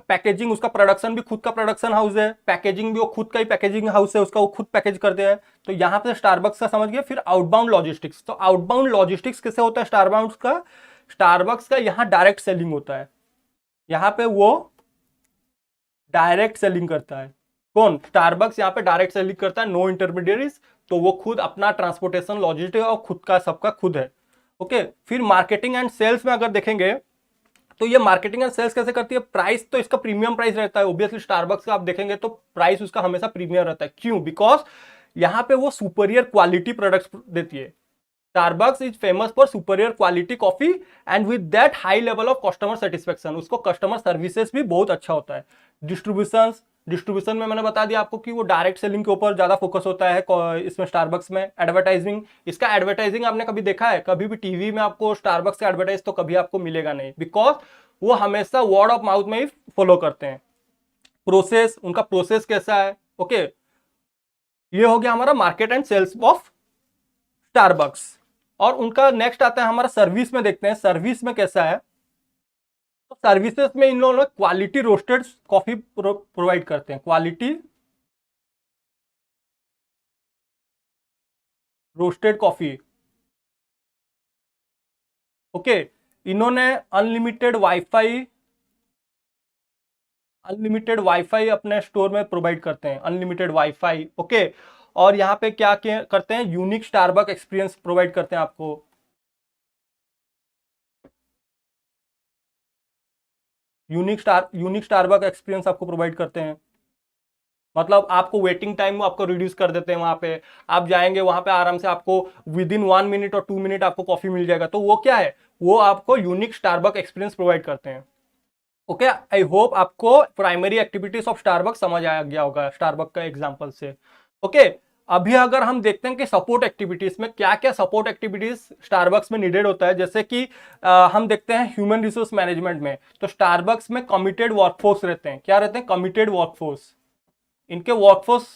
पैकेजिंग, उसका प्रोडक्शन भी खुद का प्रोडक्शन हाउस है, पैकेजिंग भी वो खुद का ही पैकेजिंग हाउस है, उसका वो खुद पैकेज करते हैं। तो यहां पे स्टारबक्स का समझ गया। फिर आउटबाउंड लॉजिस्टिक्स, तो आउटबाउंड लॉजिस्टिक्स कैसे होता है स्टारबक्स का यहां डायरेक्ट सेलिंग होता है, यहां पे वो डायरेक्ट सेलिंग करता है। कौन, स्टारबक्स यहाँ पे डायरेक्ट सेलिंग करता है, नो इंटरमीडियरीज। तो वो खुद अपना ट्रांसपोर्टेशन लॉजिस्टिक्स और खुद का सबका खुद है। ओके, फिर मार्केटिंग एंड सेल्स में अगर देखेंगे, तो ये मार्केटिंग एंड सेल्स कैसे करती है, प्राइस तो इसका प्रीमियम प्राइस रहता है। ऑब्वियसली स्टारबक्स का आप देखेंगे तो प्राइस उसका हमेशा प्रीमियम रहता है। क्यों, बिकॉज यहाँ पे वो सुपीरियर क्वालिटी प्रोडक्ट्स देती है। Starbucks is famous for superior quality coffee and with that high level of customer satisfaction. उसको कस्टमर सर्विसेज भी बहुत अच्छा होता है। डिस्ट्रीब्यूशन में मैंने बता दिया आपको कि वो डायरेक्ट सेलिंग के ऊपर ज्यादा फोकस होता है इसमें स्टारबक्स में। एडवर्टाइजिंग, इसका एडवर्टाइजिंग आपने कभी देखा है, कभी भी टीवी में आपको स्टारबक्स का एडवर्टाइज तो कभी आपको मिलेगा नहीं, बिकॉज वो हमेशा वर्ड ऑफ माउथ में ही फॉलो करते हैं। प्रोसेस, उनका प्रोसेस कैसा है। ओके, ये हो गया हमारा market and sales of Starbucks. और उनका नेक्स्ट आता है हमारा सर्विस में, देखते हैं सर्विस में कैसा है। तो सर्विसेज में इन लोगों ने क्वालिटी रोस्टेड कॉफी प्रोवाइड करते हैं, क्वालिटी रोस्टेड कॉफी। ओके, इन्होंने अनलिमिटेड वाईफाई अपने स्टोर में प्रोवाइड करते हैं, अनलिमिटेड वाईफाई। ओके, और यहाँ पे क्या करते हैं, यूनिक स्टारबक एक्सपीरियंस प्रोवाइड करते हैं आपको। यूनिक स्टारबक एक्सपीरियंस आपको प्रोवाइड करते हैं, मतलब आपको वेटिंग टाइम आपको रिड्यूस कर देते हैं। वहां पे आप जाएंगे, वहां पे आराम से आपको विद इन 1 मिनट और 2 मिनट आपको कॉफी मिल जाएगा। तो वो क्या है, वो आपको यूनिक स्टारबक एक्सपीरियंस प्रोवाइड करते हैं। ओके, आई होप आपको प्राइमरी एक्टिविटीज ऑफ स्टारबक्स समझ आ गया होगा स्टारबक्स का एग्जांपल से। ओके, अभी अगर हम देखते हैं कि सपोर्ट एक्टिविटीज में क्या क्या सपोर्ट एक्टिविटीज स्टारबक्स में नीडेड होता है, जैसे कि हम देखते हैं ह्यूमन रिसोर्स मैनेजमेंट में, तो स्टारबक्स में कमिटेड वर्कफोर्स रहते हैं। क्या रहते हैं? Committed workforce. इनके वर्कफोर्स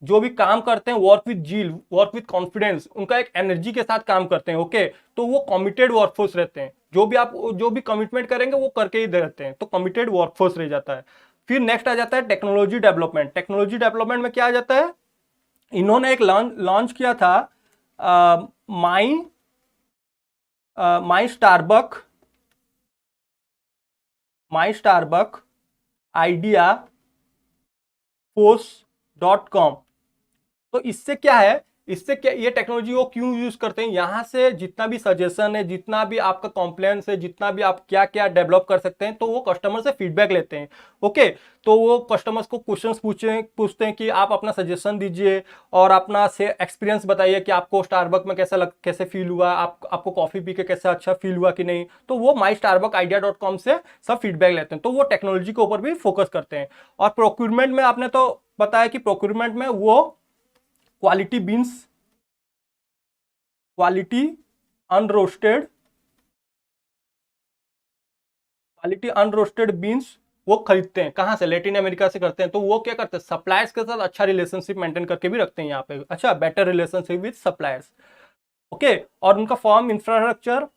जो भी काम करते हैं, work with zeal, work with confidence, उनका एक एनर्जी के साथ काम करते हैं। ओके, तो वो कमिटेड वर्कफोर्स रहते हैं। जो भी कमिटमेंट करेंगे वो करके ही रहते हैं, तो कमिटेड वर्कफोर्स रह जाता है। फिर नेक्स्ट आ जाता है टेक्नोलॉजी डेवलपमेंट। टेक्नोलॉजी डेवलपमेंट में क्या आ जाता है? इन्होंने एक लॉन्च किया था माई माई स्टारबक माई स्टारबक आइडिया फोर्स.com। तो इससे क्या है, इससे क्या, ये टेक्नोलॉजी वो क्यों यूज करते हैं? यहां से जितना भी सजेशन है, जितना भी आपका कॉम्प्लेंस है, जितना भी आप क्या क्या डेवलप कर सकते हैं, तो वो कस्टमर से फीडबैक लेते हैं। ओके, तो वो कस्टमर्स को क्वेश्चंस पूछते हैं कि आप अपना सजेशन दीजिए और अपना से एक्सपीरियंस बताइए कि आपको स्टारबक में कैसे फील हुआ, आपको कॉफी पी के कैसा अच्छा फील हुआ कि नहीं। तो वो माई स्टारबक आइडिया .com से सब फीडबैक लेते हैं, तो वो टेक्नोलॉजी के ऊपर भी फोकस करते हैं। और प्रोक्यूरमेंट में आपने तो बताया कि प्रोक्यूरमेंट में वो quality beans, quality unroasted quality unroasted beans वो खरीदते हैं। कहां से? लैटिन अमेरिका से करते हैं। तो वो क्या करते हैं? सप्लायर्स के साथ अच्छा रिलेशनशिप मेंटेन करके भी रखते हैं यहाँ पे, अच्छा better relationship with suppliers. Okay, और उनका form infrastructure,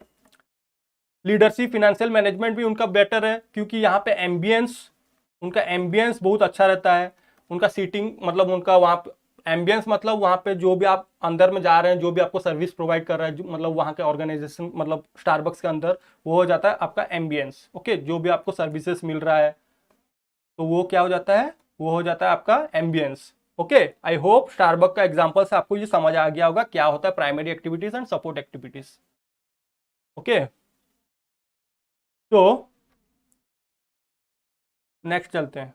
leadership, financial management भी उनका बेटर है, क्योंकि यहाँ पे एम्बियंस, उनका एम्बियंस बहुत अच्छा रहता है। उनका सीटिंग मतलब उनका वहाँ एम्बियंस मतलब वहाँ पे जो भी आप अंदर में जा रहे हैं, जो भी आपको सर्विस प्रोवाइड कर रहा है, मतलब वहाँ के ऑर्गेनाइजेशन, मतलब स्टारबक्स के अंदर, वो हो जाता है आपका एम्बियंस। ओके, जो भी आपको सर्विसेज मिल रहा है, तो वो क्या हो जाता है? वो हो जाता है आपका ambience. Okay, I hope Starbuck का एग्जांपल से आपको ये समझ आ गया होगा क्या होता है primary activities and support activities. Okay, तो नेक्स्ट चलते हैं।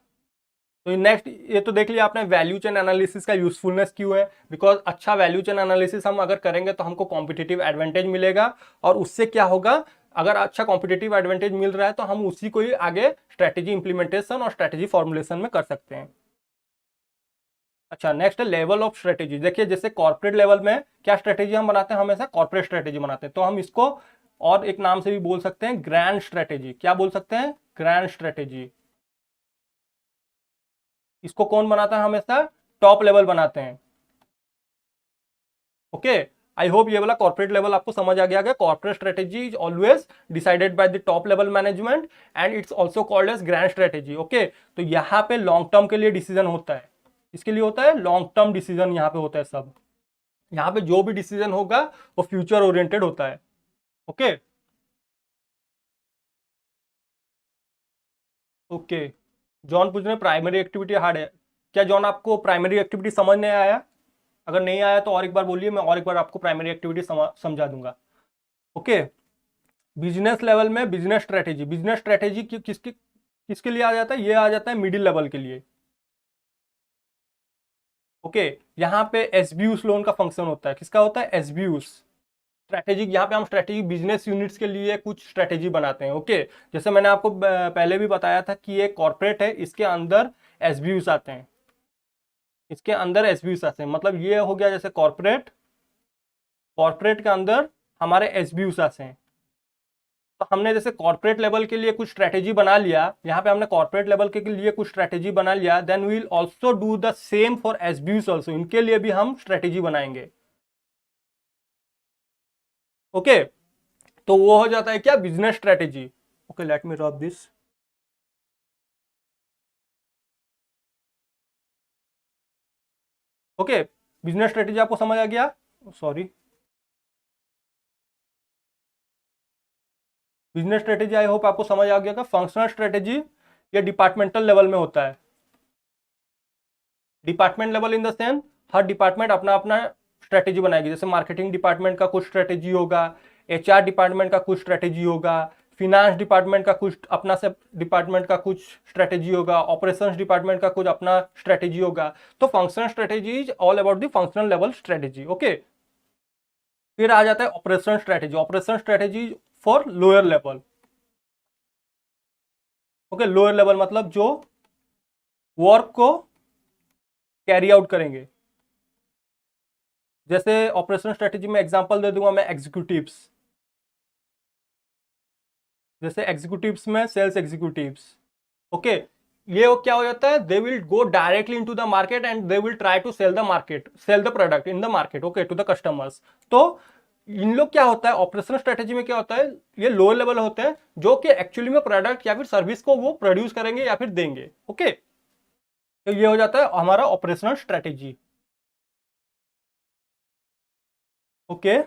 तो नेक्स्ट, ये तो देख लिया आपने वैल्यू चेन एनालिसिस का यूजफुलनेस क्यों है। बिकॉज अच्छा वैल्यू चेन एनालिसिस हम अगर करेंगे तो हमको कॉम्पिटिटिव एडवांटेज मिलेगा, और उससे क्या होगा, अगर अच्छा कॉम्पिटिटिव एडवांटेज मिल रहा है तो हम उसी को ही आगे स्ट्रेटेजी इंप्लीमेंटेशन और स्ट्रेटेजी फॉर्मुलेशन में कर सकते हैं। अच्छा, नेक्स्ट है लेवल ऑफ स्ट्रेटेजी। देखिए, जैसे कॉर्पोरेट लेवल में क्या स्ट्रेटेजी हम बनाते हैं, हमेशा कॉर्पोरेट स्ट्रेटेजी बनाते हैं, तो हम इसको और एक नाम से भी बोल सकते हैं, ग्रैंड स्ट्रेटेजी। क्या बोल सकते हैं? Grand strategy. इसको कौन बनाता है? हमेशा टॉप लेवल बनाते हैं। ओके, आई होप ये वाला कॉर्पोरेट लेवल आपको समझ आ गया है। Corporate strategy is always decided by the top level management and it's also called as grand strategy. Okay, तो यहाँ पे लॉन्ग टर्म के लिए डिसीजन होता है। इसके लिए होता है लॉन्ग टर्म डिसीजन, यहाँ पे होता है सब। यहाँ पे जो भी डिसीजन होगा वो फ्यूचर ओरिएंटेड होता है। ओके ओके, जॉन पूछ रहे प्राइमरी एक्टिविटी हार्ड है क्या? जॉन, आपको प्राइमरी एक्टिविटी समझ नहीं आया? अगर नहीं आया तो और एक बार बोलिए, मैं और एक बार आपको प्राइमरी एक्टिविटी समझा दूंगा। ओके, बिजनेस लेवल में बिजनेस स्ट्रेटेजी, बिजनेस स्ट्रेटेजी किसके किसके लिए आ जाता है? ये आ जाता है मिडिल लेवल के लिए। ओके, यहाँ पे एसबीयूस लोन का फंक्शन होता है। किसका होता है? एसबीयूस स्ट्रेटेजिक। यहाँ पे हम स्ट्रेटेजिक बिजनेस यूनिट्स के लिए कुछ स्ट्रेटेजी बनाते हैं। ओके, जैसे मैंने आपको पहले भी बताया था कि ये कॉर्पोरेट है, इसके अंदर एसबीयूस आते हैं, इसके अंदर एसबीयूस आते हैं। मतलब ये हो गया जैसे कॉर्पोरेट, कॉर्पोरेट के अंदर हमारे एसबीयूस आते हैं। तो हमने जैसे कॉर्पोरेट लेवल के लिए कुछ स्ट्रेटेजी बना लिया, यहाँ पे हमने कॉर्पोरेट लेवल के लिए कुछ स्ट्रेटेजी बना लिया, then we will also do the same for SBUs also. इनके लिए भी हम स्ट्रेटेजी बनाएंगे। ओके, तो वो हो जाता है क्या? Business strategy. Okay, let me drop this. Okay, business strategy आपको समझ आ गया? Sorry, business strategy I hope आपको समझ आ गया। का फंक्शनल स्ट्रेटेजी ये डिपार्टमेंटल लेवल में होता है। Department level in the sense her department अपना अपना स्ट्रेटेजी बनाएगी। जैसे मार्केटिंग डिपार्टमेंट का कुछ स्ट्रेटेजी होगा, एचआर डिपार्टमेंट का कुछ स्ट्रेटेजी होगा, फिनेंस डिपार्टमेंट का कुछ अपना से डिपार्टमेंट का कुछ स्ट्रेटेजी होगा, ऑपरेशंस डिपार्टमेंट का कुछ अपना स्ट्रेटेजी होगा। तो functional strategy is all about the functional level strategy. Okay, फिर आ जाता है operation strategy. Operation strategy for lower level. Okay, lower level मतलब जो वर्क को कैरी आउट करेंगे। जैसे ऑपरेशनल स्ट्रेटेजी में एग्जांपल दे दूंगा मैं, एग्जीक्यूटिव्स, जैसे एग्जीक्यूटिव्स में सेल्स एग्जीक्यूटिव्स। ओके, ये वो क्या हो जाता है, they will go directly into the market and they will try to sell the market, sell the product in the market, okay, to the customers. तो इन लोग क्या होता है, ऑपरेशनल स्ट्रेटेजी में क्या होता है, ये लोअर लेवल होते हैं जो कि एक्चुअली में प्रोडक्ट या फिर सर्विस को वो प्रोड्यूस करेंगे या फिर देंगे। ओके, तो ये हो जाता है हमारा operational strategy. Okay,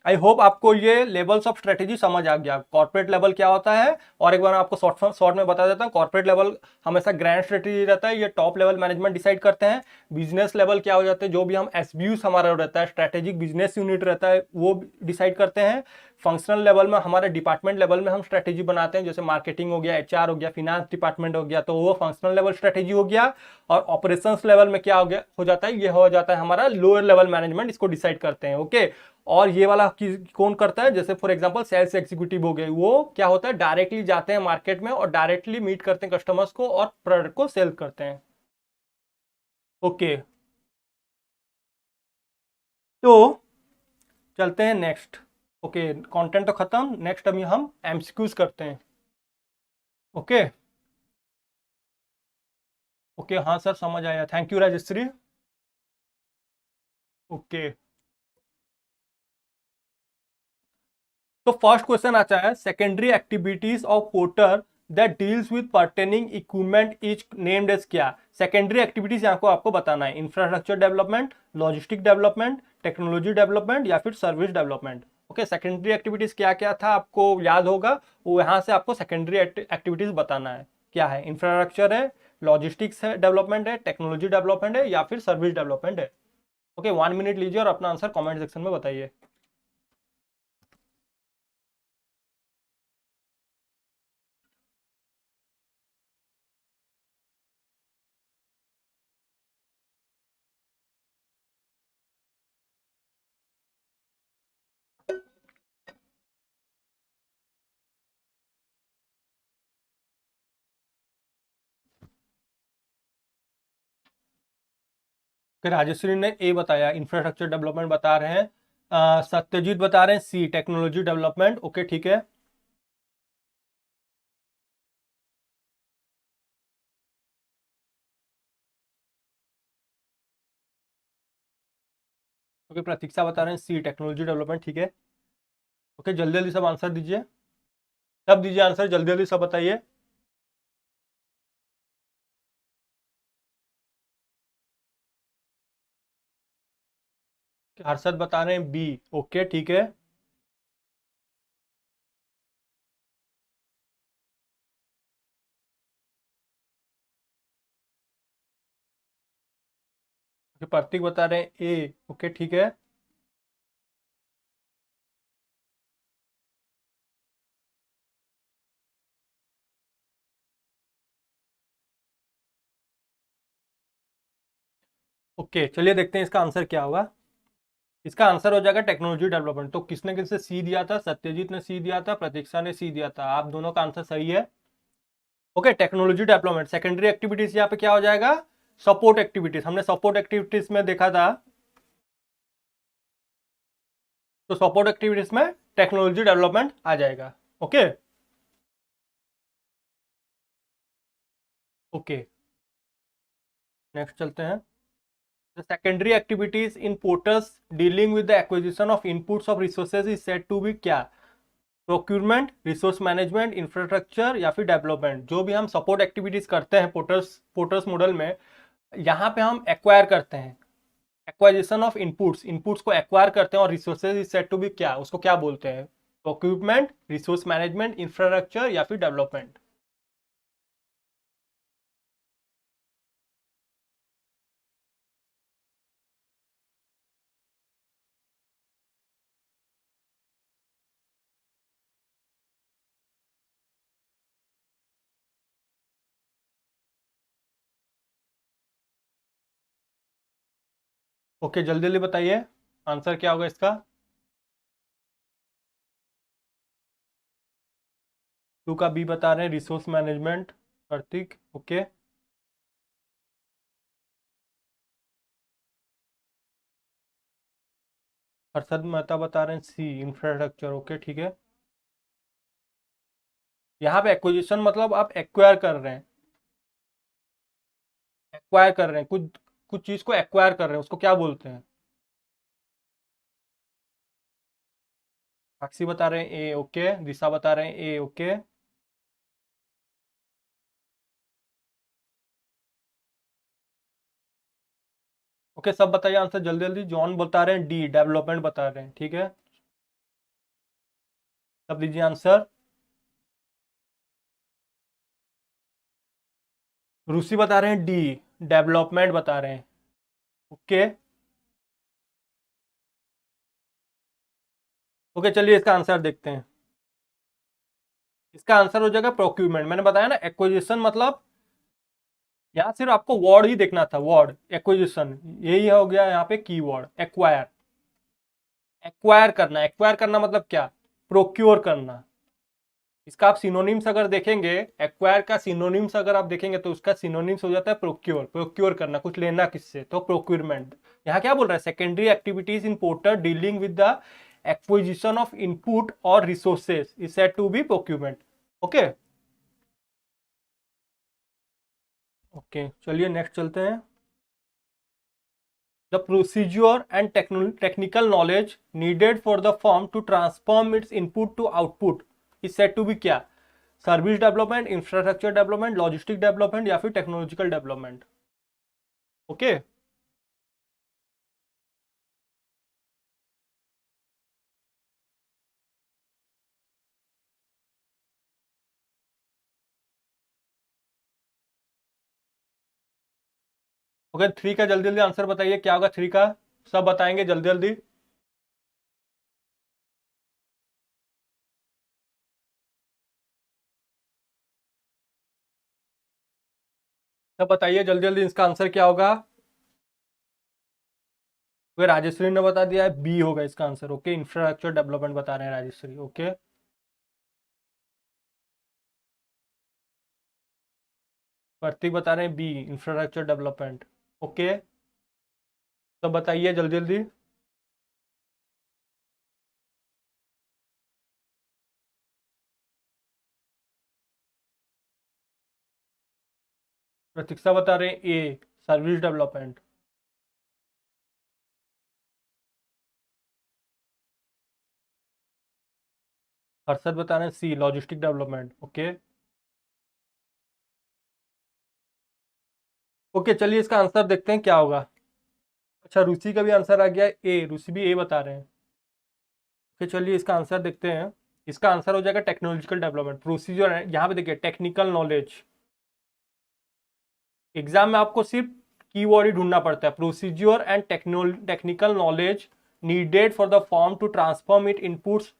I hope आपको ये लेवल्स ऑफ स्ट्रेटेजी समझ आ गया, कॉर्पोरेट लेवल क्या होता है। और एक बार मैं आपको शॉर्ट में बता देता हूँ, कॉर्पोरेट लेवल हमेशा ग्रैंड स्ट्रेटेजी रहता है, ये टॉप लेवल मैनेजमेंट डिसाइड करते हैं। बिजनेस लेवल क्या हो जाते हैं, जो भी हम एसबीयूज हमारा रहता है, स्ट्रेटेजिक बिजनेस यूनिट रहता है, वो डिसाइड करते हैं। फंक्शनल लेवल में हमारे डिपार्टमेंट लेवल में हम स्ट्रेटेजी बनाते हैं, जैसे मार्केटिंग हो गया, एचआर हो गया, फिनांस डिपार्टमेंट हो गया, तो वो फंक्शनल लेवल स्ट्रेटेजी हो गया। और ऑपरेशंस लेवल में क्या हो गया, हो जाता है, ये हो जाता है हमारा लोअर लेवल मैनेजमेंट, इसको डिसाइड करते हैं। ओके, और ये वाला कौन करता है, जैसे फॉर एग्जांपल सेल्स एग्जीक्यूटिव हो गए, वो क्या होता है, डायरेक्टली जाते हैं मार्केट में और डायरेक्टली मीट करते हैं कस्टमर्स को और प्रोडक्ट को सेल करते हैं। ओके, तो चलते हैं नेक्स्ट। ओके, कंटेंट तो खत्म, नेक्स्ट अभी हम एमसीक्यूज करते हैं। ओके, ओके, हाँ सर समझ आया, थैंक यू राजश्री। ओके, तो फर्स्ट क्वेश्चन आता है, secondary activities of Porter that deals with pertaining equipment is named as क्या। सेकेंडरी एक्टिविटीज यहाँ को आपको बताना है, infrastructure development, logistic development, technology development या फिर service development. Okay, secondary activities क्या क्या था आपको याद होगा, वो यहाँ से आपको सेकेंडरी एक्टिविटीज बताना है क्या है, इंफ्रास्ट्रक्चर है, लॉजिस्टिक्स है, डेवलपमेंट है, टेक्नोलॉजी डेवलपमेंट है या फिर सर्विस डेवलपमेंट है। ओके, 1 मिनट लीजिए और अपना आंसर कॉमेंट सेक्शन में बताइए। फिर राजश्री ने ए बताया, इंफ्रास्ट्रक्चर डेवलपमेंट बता रहे हैं। सत्यजीत बता रहे हैं सी, टेक्नोलॉजी डेवलपमेंट। ओके, ठीक है। ओके, प्रतीक्षा बता रहे हैं सी, टेक्नोलॉजी डेवलपमेंट, ठीक है। ओके, जल्दी जल्दी सब आंसर दीजिए, सब दीजिए आंसर, जल्दी जल्दी सब बताइए। हर्षद बता रहे हैं बी। ओके, ठीक है। ओके, प्रतीक बता रहे हैं ए। ओके, ठीक है। ओके, चलिए देखते हैं इसका आंसर क्या होगा। इसका आंसर हो जाएगा टेक्नोलॉजी डेवलपमेंट। तो किसने किसने सी दिया था, सत्यजीत ने सी दिया था, प्रतीक्षा ने सी दिया था, आप दोनों का आंसर सही है। Okay, technology development, secondary activities यहाँ पे क्या हो जाएगा, सपोर्ट एक्टिविटीज, हमने सपोर्ट एक्टिविटीज में देखा था, तो सपोर्ट एक्टिविटीज में टेक्नोलॉजी डेवलपमेंट आ जाएगा। ओके, ओके, नेक्स्ट चलते हैं। The secondary activities in portals dealing with the acquisition of inputs of resources is said to be क्या, प्रोक्यूरमेंट, रिसोर्स मैनेजमेंट, इंफ्रास्ट्रक्चर या फिर डेवलपमेंट। जो भी हम सपोर्ट एक्टिविटीज करते हैं पोर्टर्स पोर्टर्स मॉडल में, यहाँ पे हम एक्वायर करते हैं, एक्वाइजिशन ऑफ इनपुट्स, इनपुट्स को एक्वायर करते हैं, और resources is said to be क्या, उसको क्या बोलते हैं, प्रोक्यूरमेंट, रिसोर्स मैनेजमेंट, इंफ्रास्ट्रक्चर या फिर डेवलपमेंट। ओके, जल्दी जल्दी बताइए आंसर क्या होगा इसका। टू का बी बता रहे हैं रिसोर्स मैनेजमेंट, प्रतीक। ओके, हर्षद मेहता बता रहे हैं सी इंफ्रास्ट्रक्चर। ओके ठीक है। यहाँ पे एक्विजिशन मतलब आप एक्वायर कर रहे हैं, एक्वायर कर रहे हैं कुछ कुछ चीज को एक्वायर कर रहे हैं, उसको क्या बोलते हैं? साक्षी बता रहे हैं ए। ओके, दिशा बता रहे हैं ए। ओके, ओके सब बताइए आंसर जल्दी जल्दी। जॉन बता रहे हैं डी डेवलपमेंट बता रहे हैं, ठीक है। सब दीजिए आंसर। रूसी बता रहे हैं डी डेवलपमेंट बता रहे हैं। ओके, ओके चलिए इसका आंसर देखते हैं। इसका आंसर हो जाएगा प्रोक्यूरमेंट। मैंने बताया ना एक्विजिशन मतलब, यहाँ सिर्फ आपको वर्ड ही देखना था, वर्ड एक्विजिशन, यही हो गया यहाँ पे कीवर्ड एक्वायर। एक्वायर करना, एक्वायर करना मतलब क्या? प्रोक्योर करना। इसका आप सिनोनिम्स अगर देखेंगे, एक्वायर का सिनोनिम्स अगर आप देखेंगे तो उसका सिनोनिम्स हो जाता है प्रोक्योर। प्रोक्योर करना, कुछ लेना किससे, तो प्रोक्योरमेंट। यहाँ क्या बोल रहा है? Secondary activities in Porter dealing with the acquisition of input और resources is said to be procurement. Okay, okay चलिए नेक्स्ट चलते हैं। The procedure and technical knowledge needed for the firm to transform its input to output is said to be क्या? Service development, infrastructure development, logistic development या फिर technological development. Okay, okay three का जल्दी जल्दी आंसर बताइए, क्या होगा थ्री का? सब बताएंगे जल्दी जल्दी। सब बताइए जल्दी जल्दी, इसका आंसर क्या होगा? ओके राजेश्वरी ने बता दिया है बी होगा इसका आंसर। ओके, इंफ्रास्ट्रक्चर डेवलपमेंट बता रहे हैं राजेश्वरी। ओके, प्रतीक बता रहे हैं बी इंफ्रास्ट्रक्चर डेवलपमेंट। ओके, सब बताइए जल्दी जल्दी। प्रतीक्षा बता रहे हैं ए सर्विस डेवलपमेंट। हर्षद बता रहे हैं सी लॉजिस्टिक डेवलपमेंट। ओके, ओके चलिए इसका आंसर देखते हैं क्या होगा। अच्छा रूसी का भी आंसर आ गया है ए, रूसी भी ए बता रहे हैं। ओके चलिए इसका आंसर देखते हैं। इसका आंसर हो जाएगा टेक्नोलॉजिकल डेवलपमेंट। प्रोसीजर है यहाँ पे देखिए, टेक्निकल नॉलेज। एग्जाम में आपको सिर्फ कीवर्ड ही ढूंढना पड़ता है। Procedure and technical knowledge needed for the form to transform it inputs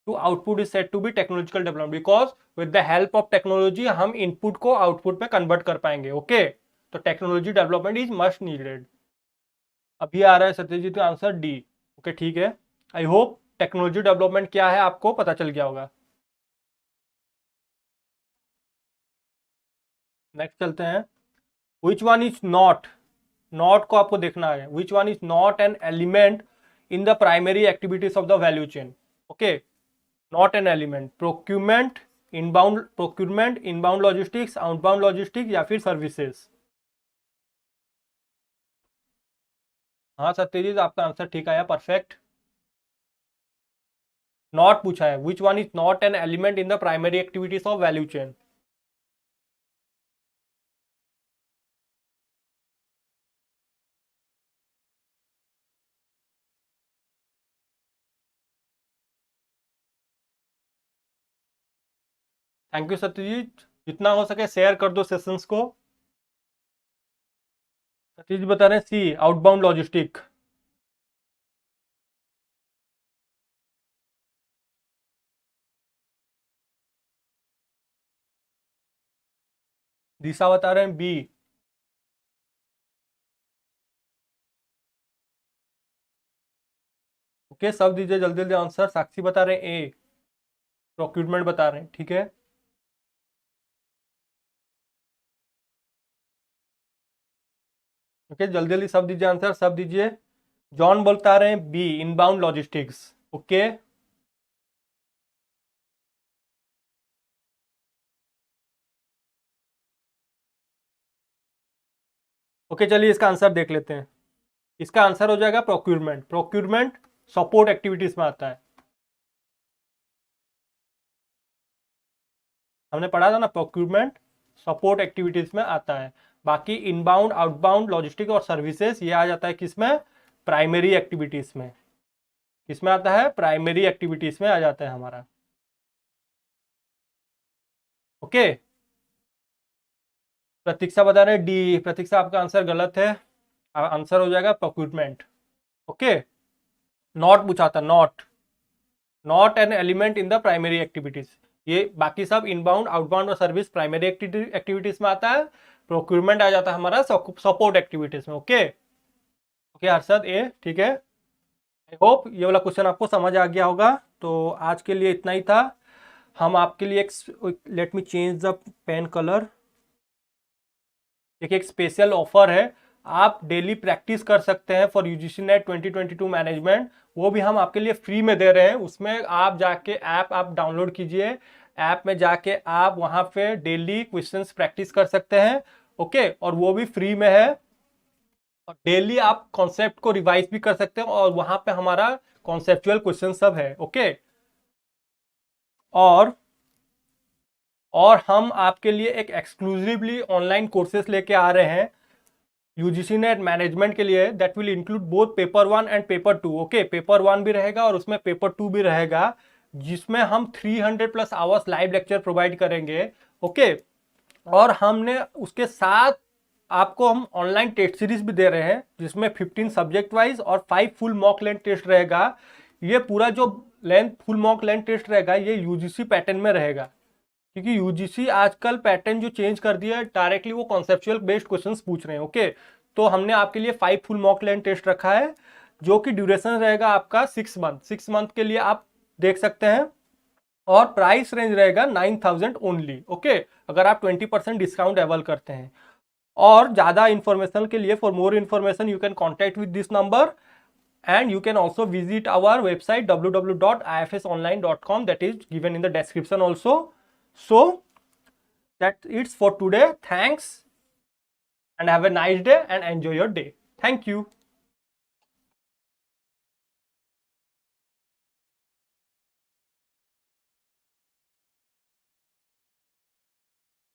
to output is said to be technological development, because with the help of technology हम इनपुट को आउटपुट में कन्वर्ट कर पाएंगे। ओके, तो technology development is must needed. अभी आ रहा है सत्यजीत का आंसर डी। ओके ठीक है, आई होप टेक्नोलॉजी डेवलपमेंट क्या है आपको पता चल गया होगा। नेक्स्ट चलते हैं। Which one is not, not को आपको देखना है, which one is not an element in the primary activities of the value chain. Okay, not an element, procurement, inbound logistics, outbound logistics या फिर सर्विसेज। हाँ सत्यजीत आपका आंसर ठीक आया, परफेक्ट। नॉट पूछा है, which one is not an element in the primary activities of value chain. Thank you Satyajit, जितना हो सके शेयर कर दो सेशंस को। सत्यजीत बता रहे हैं सी आउटबाउंड लॉजिस्टिक। दिशा बता रहे हैं बी। ओके सब दीजिए जल्दी जल्दी आंसर। साक्षी बता रहे हैं ए प्रोक्यूरमेंट बता रहे हैं, ठीक है। ओके, जल्दी जल्दी सब दीजिए आंसर, सब दीजिए। जॉन बोलता रहे हैं B, inbound logistics. Okay, okay, चलिए इसका आंसर देख लेते हैं। इसका आंसर हो जाएगा प्रोक्यूरमेंट। प्रोक्यूरमेंट सपोर्ट एक्टिविटीज में आता है। हमने पढ़ा था ना, प्रोक्यूरमेंट सपोर्ट एक्टिविटीज में आता है। बाकी इनबाउंड, आउटबाउंड, लॉजिस्टिक और सर्विसेज ये आ जाता है किसमें? प्राइमरी एक्टिविटीज में। किसमें आता है? प्राइमरी एक्टिविटीज में आ जाता है हमारा। ओके, प्रतीक्षा बता रहे डी। प्रतीक्षा आपका आंसर गलत है, आंसर हो जाएगा प्रोक्यूरमेंट। ओके, नॉट पूछा था, not, not an element in the primary activities. ये बाकी सब इनबाउंड, आउटबाउंड और सर्विस प्राइमरी एक्टिविटीज में आता है। प्रोक्यूरमेंट आ जाता है हमारा सपोर्ट एक्टिविटीज में। ओके, ओके हर्षद ए, ठीक है। आई होप ये वाला क्वेश्चन आपको समझ आ गया होगा। तो आज के लिए इतना ही था। हम आपके लिए एक, let me change the pen colour. देखिए, एक स्पेशल ऑफर है, आप डेली प्रैक्टिस कर सकते हैं फॉर यूजीसी नेट 2022 मैनेजमेंट। वो भी हम आपके लिए फ्री में दे रहे हैं। उसमें आप जाके ऐप आप डाउनलोड कीजिए, ऐप में जाके आप वहाँ पे डेली क्वेश्चंस प्रैक्टिस कर सकते हैं। ओके, और वो भी फ्री में है। और डेली आप कॉन्सेप्ट को रिवाइज भी कर सकते हैं, और वहाँ पे हमारा कॉन्सेप्चुअल क्वेश्चन सब है। ओके, और हम आपके लिए एक एक्सक्लूसिवली ऑनलाइन कोर्सेज लेके आ रहे हैं यूजीसी नेट मैनेजमेंट के लिए, that will include both paper 1 and paper 2। Okay, paper 1 भी रहेगा और उसमें पेपर 2 भी रहेगा, जिसमें हम 300 plus hours live lecture provide करेंगे। ओके, और हमने उसके साथ आपको हम ऑनलाइन टेस्ट सीरीज भी दे रहे हैं, जिसमें 15 सब्जेक्ट वाइज और 5 फुल मॉक लेंथ टेस्ट रहेगा। ये पूरा जो फुल मॉक लेंथ टेस्ट रहेगा, ये यूजीसी पैटर्न में रहेगा, क्योंकि यूजीसी आजकल पैटर्न जो चेंज कर दिया है, डायरेक्टली वो कॉन्सेप्चुअल बेस्ड क्वेश्चंस पूछ रहे हैं। ओके, तो हमने आपके लिए 5 फुल मॉक लेंथ टेस्ट रखा है, जो कि ड्यूरेशन रहेगा आपका 6 मंथ। 6 मंथ के लिए आप देख सकते हैं, और प्राइस रेंज रहेगा 9000 ओनली। ओके, अगर आप 20% डिस्काउंट अवेल करते हैं। और ज़्यादा इन्फॉर्मेशन के लिए, for more information you can contact with this number, and you can also visit our website www.ifsonline.com, that is given in the description also. So that's it for today. Thanks and have a nice day and enjoy your day. Thank you.